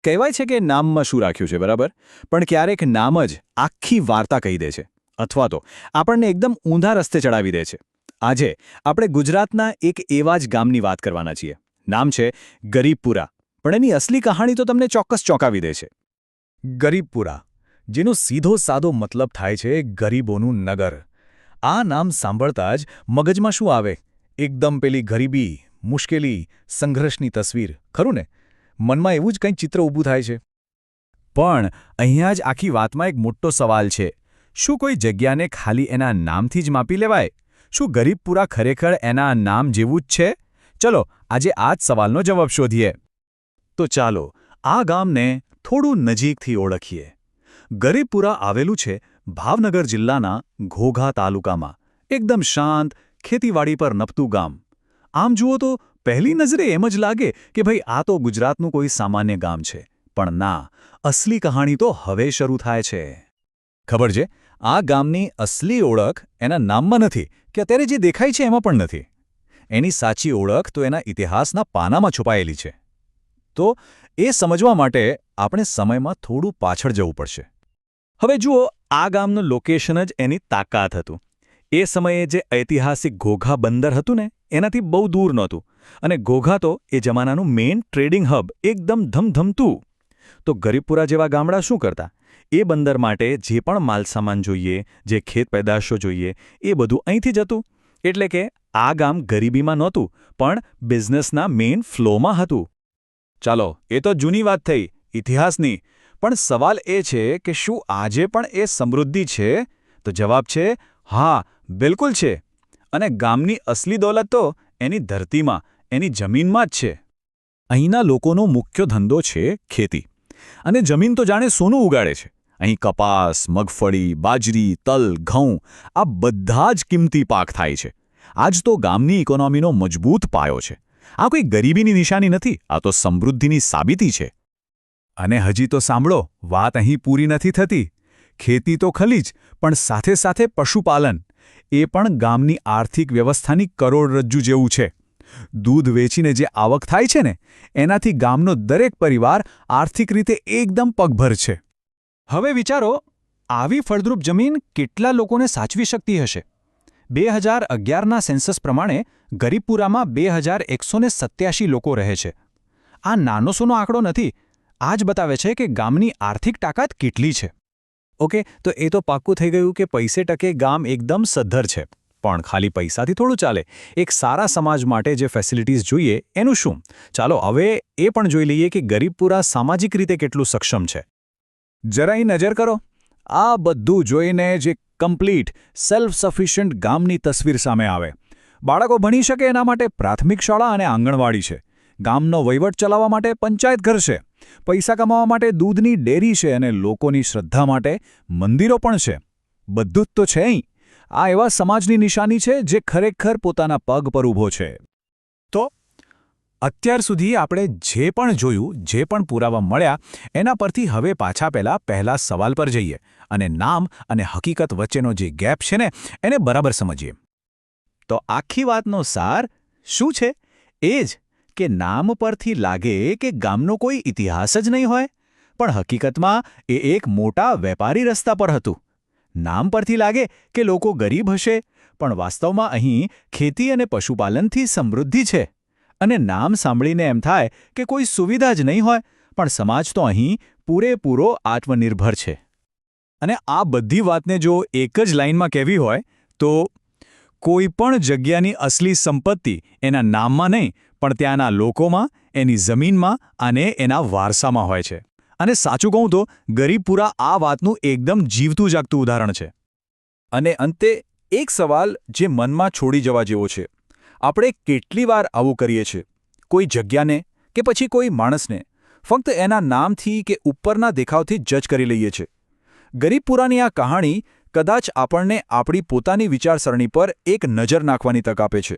કહેવાય છે કે નામમાં શું રાખ્યું છે, બરાબર? પણ ક્યારેક નામ જ આખી વાર્તા કહી દે છે, અથવા તો આપણને એકદમ ઊંધા રસ્તે ચડાવી દે છે. આજે આપણે ગુજરાતના એક એવા જ ગામની વાત કરવાના છીએ. નામ છે ગરીબપુરા, પણ એની અસલી કહાણી તો તમને ચોક્કસ ચોંકાવી દે છે. ગરીબપુરા, જેનો સીધો સાદો મતલબ થાય છે ગરીબોનું નગર. આ નામ સાંભળતા જ મગજમાં શું આવે? એકદમ પેલી ગરીબી, મુશ્કેલી, સંઘર્ષની તસવીર, ખરું ને? મનમાં એવું જ કંઈક ચિત્ર ઊભું થાય છે. પણ અહીંયા જ આખી વાતમાં એક મોટો સવાલ છે. શું કોઈ જગ્યાને ખાલી એના નામથી જ માપી લેવાય? શું ગરીબપુરા ખરેખર એના નામ જેવું જ છે? ચલો આજે આ જ સવાલનો જવાબ શોધીએ. તો ચાલો આ ગામને થોડું નજીકથી ઓળખીએ. ગરીબપુરા આવેલું છે ભાવનગર જિલ્લાના ઘોઘા તાલુકામાં. એકદમ શાંત, ખેતીવાડી પર નપતું ગામ. આમ જુઓ તો પહેલી નજરે એમ જ લાગે કે ભાઈ આ તો ગુજરાતનું કોઈ સામાન્ય ગામ છે. પણ ના, અસલી કહાણી તો હવે શરૂ થાય છે. ખબર છે, આ ગામની અસલી ઓળખ એના નામમાં નથી કે અત્યારે જે દેખાય છે એમાં પણ નથી. એની સાચી ઓળખ તો એના ઇતિહાસના પાનામાં છુપાયેલી છે. તો એ સમજવા માટે આપણે સમયમાં થોડું પાછળ જવું પડશે. હવે જુઓ, આ ગામનું લોકેશન જ એની તાકાત હતું. એ સમયે જે ઐતિહાસિક ઘોઘા બંદર હતું ને, એનાથી બહુ દૂર નહોતું. અને ઘોઘા તો એ જમાનાનું મેઇન ટ્રેડિંગ હબ, એકદમ ધમધમતું. તો ગરીબપુરા જેવા ગામડા શું કરતા? એ બંદર માટે જે પણ માલસામાન જોઈએ, જે ખેત પેદાશો જોઈએ, એ બધું અહીંથી જ હતું. એટલે કે આ ગામ ગરીબીમાં નહોતું, પણ બિઝનેસના મેઇન ફ્લોમાં હતું. ચાલો, એ તો જૂની વાત થઈ, ઇતિહાસની. પણ સવાલ એ છે કે શું આજે પણ એ સમૃદ્ધિ છે? તો જવાબ છે હા, બિલકુલ છે. અને ગામની અસલી દોલત તો એની ધરતીમાં, એની જમીનમાં જ છે. અહીંના લોકોનો મુખ્ય ધંધો છે ખેતી. અને જમીન તો જાણે સોનું ઉગાડે છે. અહીં કપાસ, મગફળી, બાજરી, તલ, ઘઉં, આ બધા જ કિંમતી પાક થાય છે. આજ તો ગામની ઇકોનોમીનો મજબૂત પાયો છે. આ કોઈ ગરીબીની નિશાની નથી, આ તો સમૃદ્ધિની સાબિતી છે. અને હજી તો સાંભળો, વાત અહીં પૂરી નથી થતી. ખેતી તો ખલી જ, પણ સાથે સાથે પશુપાલન. એ પણ ગામની આર્થિક વ્યવસ્થાની કરોડરજ્જુ જેવું છે. દૂધ વેચીને જે આવક થાય છે ને, એનાથી ગામનો દરેક પરિવાર આર્થિક રીતે એકદમ પગભર છે. હવે વિચારો, આવી ફળદ્રુપ જમીન કેટલા લોકોને સાચવી શકતી હશે? 2011ના સેન્સસ પ્રમાણે ગરીબપુરામાં 2187 લોકો રહે છે. આ નાનો સોનો આંકડો નથી. આ જ બતાવે છે કે ગામની આર્થિક તાકાત કેટલી છે. ઓકે, તો એ તો પાક્કું થઈ ગયું કે પૈસે ટકે ગામ એકદમ સદ્ધર છે. પણ ખાલી પૈસાથી થોડું ચાલે. એક સારા સમાજ માટે જે ફેસિલિટીઝ જોઈએ એનું શું? ચાલો હવે એ પણ જોઈ લઈએ કે ગરીબપુરા સામાજિક રીતે કેટલું સક્ષમ છે. જરાય નજર કરો. આ બધું જોઈને જે કમ્પ્લીટ, સેલ્ફ સફિશિયન્ટ ગામની તસવીર સામે આવે. બાળકો ભણી શકે એના માટે પ્રાથમિક શાળા અને આંગણવાડી છે. ગામનો વહીવટ ચલાવવા માટે પંચાયત ઘર છે. પૈસા કમાવા માટે દૂધની ડેરી છે અને લોકોની શ્રદ્ધા માટે મંદિરો પણ છે. બધું જ તો છે અહીં. આ એવા સમાજની નિશાની છે જે ખરેખર પોતાના પગ પર ઊભો છે. તો અત્યાર સુધી આપણે જે પણ જોયું, જે પણ પુરાવા મળ્યા, એના પરથી હવે પાછા પહેલા સવાલ પર જઈએ અને નામ અને હકીકત વચ્ચેનો જે ગેપ છે ને, એને બરાબર સમજીએ. તો આખી વાતનો સાર શું છે? એ જ કે નામ પરથી લાગે કે ગામનો કોઈ ઇતિહાસ જ નહીં હોય, પણ હકીકતમાં એ એક મોટા વેપારી રસ્તા પર હતું. નામ પરથી લાગે કે લોકો ગરીબ હશે, પણ વાસ્તવમાં અહીં ખેતી અને પશુપાલનથી સમૃદ્ધિ છે. અને નામ સાંભળીને એમ થાય કે કોઈ સુવિધા જ નહીં હોય, પણ સમાજ તો અહીં પૂરેપૂરો આત્મનિર્ભર છે. અને આ બધી વાતને જો એક જ લાઇનમાં કહેવી હોય તો કોઈ પણ જગ્યાની અસલી સંપત્તિ એના નામમાં નહીં, પણ ત્યાંના લોકોમાં, એની જમીનમાં અને એના વારસામાં હોય છે. અને સાચું કહું તો ગરીબપુરા આ વાતનું એકદમ જીવતું જાગતું ઉદાહરણ છે. અને અંતે એક સવાલ જે મનમાં છોડી જવા જેવો છે. આપણે કેટલી વાર આવું કરીએ છીએ? કોઈ જગ્યાને કે પછી કોઈ માણસને ફક્ત એના નામથી કે ઉપરના દેખાવથી જજ કરી લઈએ છીએ. ગરીબપુરાની આ કહાણી કદાચ આપણને આપણી પોતાની વિચારસરણી પર એક નજર નાખવાની તક આપે છે.